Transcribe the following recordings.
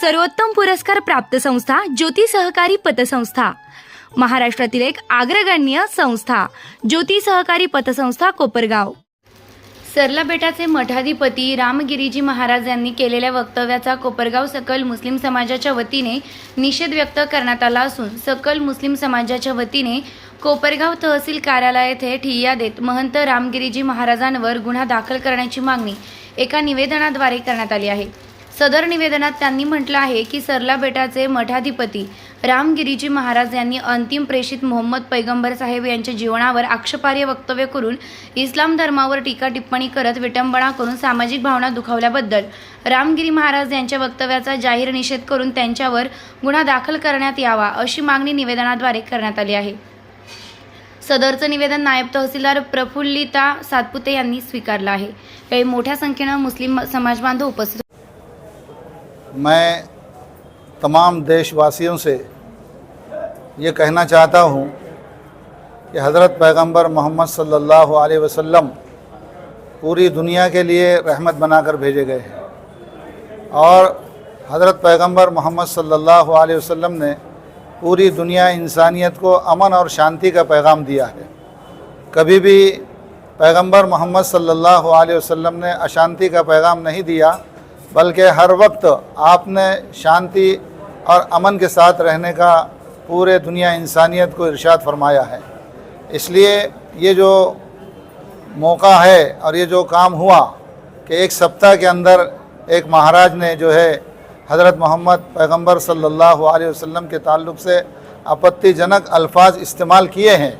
सर्वोत्तम पुरस्कार प्राप्त संस्था ज्योती सहकारी पतसंस्था, महाराष्ट्रातील एक अग्रगण्य संस्था ज्योती सहकारी पतसंस्था कोपरगाव। सरला बेटाचे मठाधिपती रामगिरीजी महाराज यांनी केलेल्या वक्तव्याचा कोपरगाव सकल मुस्लिम समाजाच्या वतीने निषेध व्यक्त करण्यात आला असून सकल मुस्लिम समाजाच्या वतीने कोपरगाव तहसील कार्यालय येथे ठिय्या देत महंत रामगिरीजी महाराजांवर गुन्हा दाखल करण्याची मागणी एका निवेदनाद्वारे करण्यात आली आहे। सदर निवेदनात त्यांनी म्हटलं आहे की सरला बेटाचे मठाधिपती रामगिरीजी महाराज यांनी अंतिम प्रेषित मोहम्मद पैगंबर साहेब यांच्या जीवनावर आक्षेपार्ह वक्तव्य करून इस्लाम धर्मावर टीका टिप्पणी करत विटंबना करून सामाजिक भावना दुखावल्याबद्दल रामगिरी महाराज यांच्या वक्तव्याचा जाहीर निषेध करून त्यांच्यावर गुन्हा दाखल करण्यात यावा अशी मागणी निवेदनाद्वारे करण्यात आली आहे। सदरचं निवेदन नायब तहसीलदार प्रफुल्लिता सातपुते यांनी स्वीकारलं आहे। यावेळी मोठ्या संख्येनं मुस्लिम समाज बांधव उपस्थित। मैं तमाम देशवासियों से ये कहना चाहता हूँ कि हज़रत पैगंबर मोहम्मद सल्लल्लाहु अलैहि वसल्लम पूरी दुनिया के लिए रहमत बनाकर भेजे गए हैं और हज़रत पैगंबर मोहम्मद सल्लल्लाहु अलैहि वसल्लम ने पूरी दुनिया इंसानियत को अमन और शांति का पैगाम दिया है। कभी भी पैगंबर मोहम्मद सल्लल्लाहु अलैहि वसल्लम ने अशांति का पैगाम नहीं दिया, बल्कि हर वक्त आपने शांति और अमन के साथ रहने का पूरे दुनिया इंसानियत को इरशाद फरमाया है। इसलिए ये जो मौका है और ये जो काम हुआ कि एक सप्ताह के अंदर एक महाराज ने जो है हज़रत मोहम्मद पैगंबर सल्लल्लाहु अलैहि वसल्लम के ताल्लुक़ से आपत्तिजनक अल्फाज इस्तेमाल किए हैं।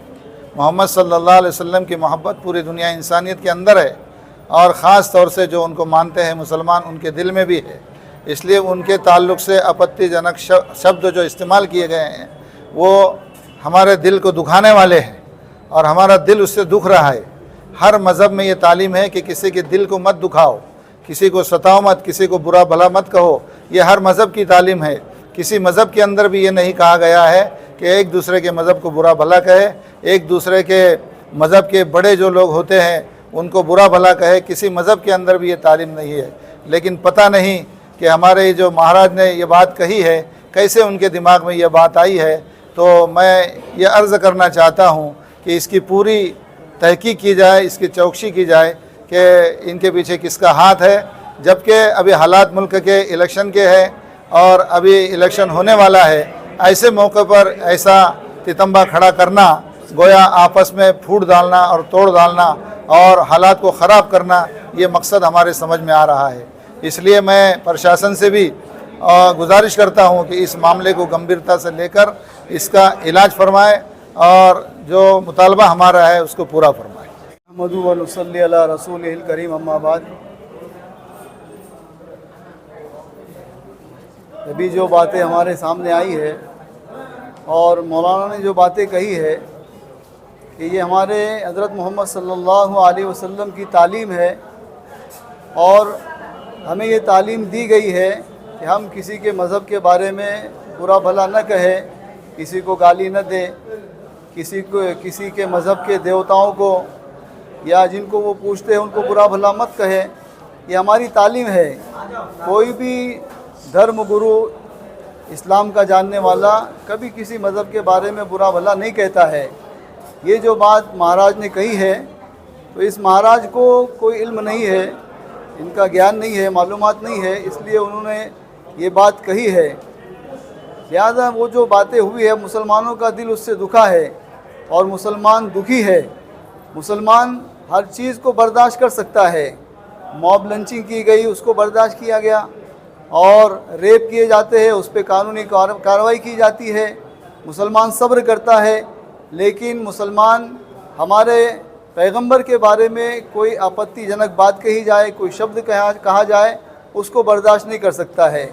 मोहम्मद सल्लल्लाहु अलैहि वसल्लम की मोहब्बत पूरी दुनिया इंसानियत के अंदर है और ख़ास तौर से जो उनको मानते हैं मुसलमान उनके दिल में भी है। इसलिए उनके ताल्लुक़ से आपत्तिजनक शब्द जो इस्तेमाल किए गए हैं वो हमारे दिल को दुखाने वाले हैं और हमारा दिल उससे दुख रहा है। हर मज़हब में ये तालीम है कि किसी के दिल को मत दुखाओ, किसी को सताओ मत, किसी को बुरा भला मत कहो। ये हर मज़हब की तालीम है। किसी मज़हब के अंदर भी ये नहीं कहा गया है कि एक दूसरे के मज़हब को बुरा भला कहे, एक दूसरे के मज़हब के बड़े जो लोग होते हैं उनको बुरा भला कहे। किसी मज़हब के अंदर भी ये तालीम नहीं है। लेकिन पता नहीं कि हमारे जो महाराज ने ये बात कही है कैसे उनके दिमाग में ये बात आई है। तो मैं ये अर्ज़ करना चाहता हूँ कि इसकी पूरी तहकीक की जाए, इसकी चौकसी की जाए कि इनके पीछे किसका हाथ है। जबकि अभी हालात मुल्क के इलेक्शन के हैं और अभी इलेक्शन होने वाला है, ऐसे मौके पर ऐसा तितंबा खड़ा करना, गोया आपस में फूट डालना और तोड़ डालना और हालात को ख़राब करना, ये मकसद हमारे समझ में आ रहा है। इसलिए मैं प्रशासन से भी गुजारिश करता हूँ कि इस मामले को गंभीरता से लेकर इसका इलाज फरमाएँ और जो मुतालबा हमारा है उसको पूरा फरमाएँ। अहमदु व नसल्ली अला रसूलिहिल करीम, अम्मा बाद। अभी जो बातें हमारे सामने आई है और मौलाना ने जो बातें कही है कि ये हमारे हज़रत मोहम्मद सल्लल्लाहु अलैहि वसल्लम की तालीम है और हमें ये तालीम दी गई है कि हम किसी के मज़हब के बारे में बुरा भला न कहें, किसी को गाली न दें, किसी के मज़हब के देवताओं को या जिनको वो पूछते हैं उनको बुरा भला मत कहें। ये हमारी तालीम है। कोई भी धर्म गुरु, इस्लाम का जानने वाला कभी किसी मज़हब के बारे में बुरा भला नहीं कहता है। ये जो बात महाराज ने कही है तो इस महाराज को कोई इल्म नहीं है, इनका ज्ञान नहीं है, मालूमात नहीं है, इसलिए उन्होंने ये बात कही है। लिहाजा वो जो बातें हुई है, मुसलमानों का दिल उससे दुखा है और मुसलमान दुखी है। मुसलमान हर चीज़ को बर्दाश्त कर सकता है। मॉब लंचिंग की गई, उसको बर्दाश्त किया गया, और रेप किए जाते हैं, उस पर कानूनी कार्रवाई की जाती है। मुसलमान सब्र करता है। लेकिन मुसलमान हमारे पैगंबर के बारे में कोई आपत्तिजनक बात कही जाए, कोई शब्द कहा जाए, उसको बर्दाश्त नहीं कर सकता है।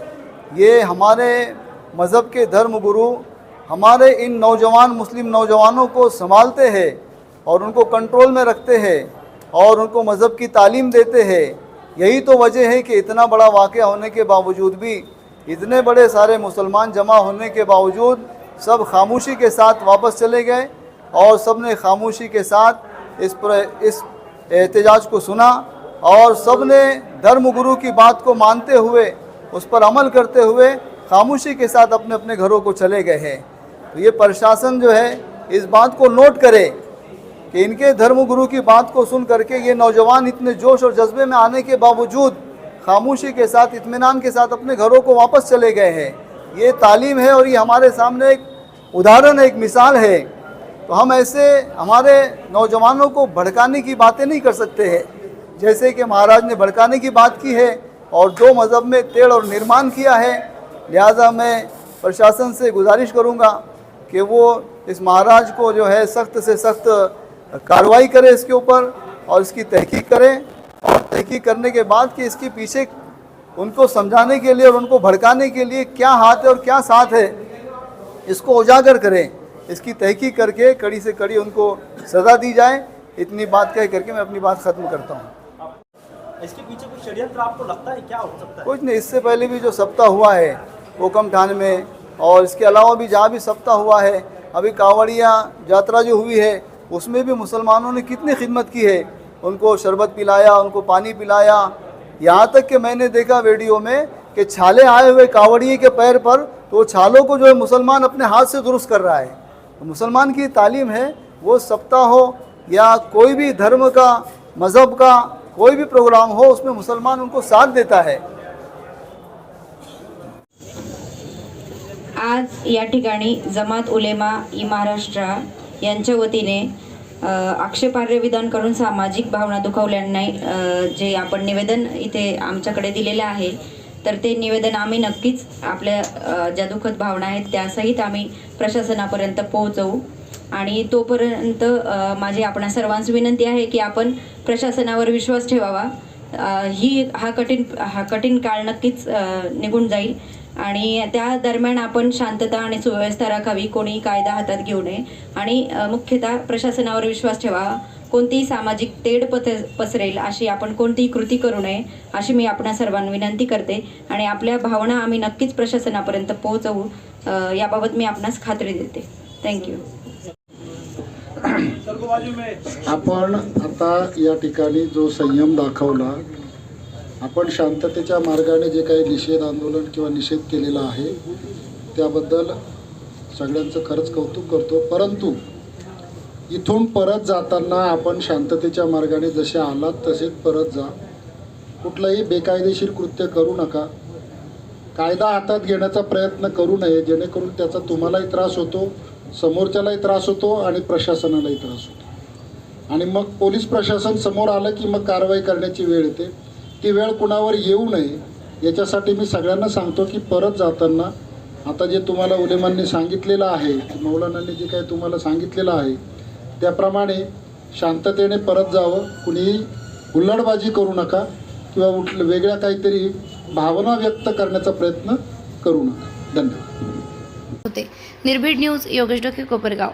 ये हमारे मज़हब के धर्म गुरु हमारे इन नौजवान मुस्लिम नौजवानों को संभालते हैं और उनको कंट्रोल में रखते हैं और उनको मज़हब की तालीम देते हैं। यही तो वजह है कि इतना बड़ा वाक़या होने के बावजूद भी, इतने बड़े सारे मुसलमान जमा होने के बावजूद सब खामोशी के साथ वापस चले गए और सब ने खामोशी के साथ इस एहतजाज को सुना और सब ने धर्म गुरु की बात को मानते हुए उस पर अमल करते हुए खामोशी के साथ अपने अपने घरों को चले गए हैं। तो ये प्रशासन जो है इस बात को नोट करे कि इनके धर्मगुरु की बात को सुन करके ये नौजवान इतने जोश और जज्बे में आने के बावजूद खामोशी के साथ, इत्मीनान के साथ अपने घरों को वापस चले गए हैं। ये तालीम है और ये हमारे सामने एक उदाहरण है, एक मिसाल है। तो हम ऐसे हमारे नौजवानों को भड़काने की बातें नहीं कर सकते हैं, जैसे कि महाराज ने भड़काने की बात की है और दो मज़हब में तेढ़ और निर्माण किया है। लिहाजा मैं प्रशासन से गुजारिश करूँगा कि वो इस महाराज को जो है सख्त से सख्त कार्रवाई करे इसके ऊपर और इसकी तहकीक करें, और तहकीक करने के बाद कि इसके पीछे उनको समझाने के लिए और उनको भड़काने के लिए क्या हाथ है और क्या साथ है, इसको उजागर करें। इसकी तहकीक करके कड़ी से कड़ी उनको सज़ा दी जाए। इतनी बात कह करके मैं अपनी बात ख़त्म करता हूँ। इसके पीछे कुछ षड्यंत्र आपको लगता है, क्या हो सकता है? कुछ नहीं, इससे पहले भी जो सप्ताह हुआ है कोकम ठाणे में, और इसके अलावा भी जहाँ भी सप्ताह हुआ है, अभी कांवड़िया यात्रा जो हुई है उसमें भी मुसलमानों ने कितनी खिदमत की है। उनको शरबत पिलाया, उनको पानी पिलाया, यहाँ तक कि मैंने देखा वीडियो में कि छाले आए हुए कांवड़िए के पैर पर, तो छालों को जो है मुसलमान अपने हाथ से दुरुस्त कर रहा है। तो मुसलमान की तालीम है, वो सप्ताह हो या कोई भी धर्म का, मज़हब का कोई भी प्रोग्राम हो, उसमें मुसलमान उनको साथ देता है। आज या ठिकाणी जमात उलेमा ई महाराष्ट्र यांच्या वतीने आक्षेपार्ह विधान करून सामाजिक भावना दुखावल्याने जे आपण निवेदन इथे आमच्याकडे दिलेले आहे, तर ते निवेदन आम्ही नक्कीच आपल्या ज्या दुःखद भावना आहेत त्यासहित आम्ही प्रशासनापर्यंत पोहोचवू। आणि तोपर्यंत माझी आपणा सर्वांस विनंती आहे की आपण प्रशासनावर विश्वास ठेवावा। हा कठीण काळ नक्कीच निघून जाईल आणि त्या दरम्यान आपण शांतता आणि सुव्यवस्था राखावी, कोणी कायदा हातात घेऊ नये आणि मुख्यतः प्रशासनावर विश्वास ठेवावा। कोणतीही सामाजिक तेढ पसरेल अशी आपण कोणतीही कृती करू नये अशी मी आपणा सर्वांना विनंती करते आणि आपल्या भावना आम्ही नक्कीच प्रशासनापर्यंत पोहोचवू याबाबत मी आपणास खात्री देते। थँक्यू। आपण आता या ठिकाणी जो संयम दाखवला, आपण शांततेच्या मार्गाने जे काही निषेध आंदोलन किंवा निषेध केलेला आहे त्याबद्दल सगळ्यांचं खरंच कौतुक करतो। परंतु इथून परत जाताना आपण शांततेच्या मार्गाने जसे आलात तसेच परत जा, कुठलंही बेकायदेशीर कृत्य करू नका, कायदा हातात घेण्याचा प्रयत्न करू नये, जेणेकरून त्याचा तुम्हालाही त्रास होतो, समोरच्यालाही त्रास होतो आणि प्रशासनालाही त्रास होतो। आणि मग पोलीस प्रशासन समोर आलं की मग कारवाई करण्याची वेळ येते, ती वेळ कुणावर येऊ नये याच्यासाठी मी सगळ्यांना सांगतो की परत जाताना आता जे तुम्हाला उलेमांनी सांगितलेलं आहे, मौलानांनी जे काही तुम्हाला सांगितलेलं आहे त्याप्रमाणे शांततेने परत जावं, कुणीही हुल्लडबाजी करू नका किंवा वेगळ्या काहीतरी भावना व्यक्त करण्याचा प्रयत्न करू नका। धन्यवाद। होते निर्भीड न्यूज, योगेश डोके, कोपरगाव।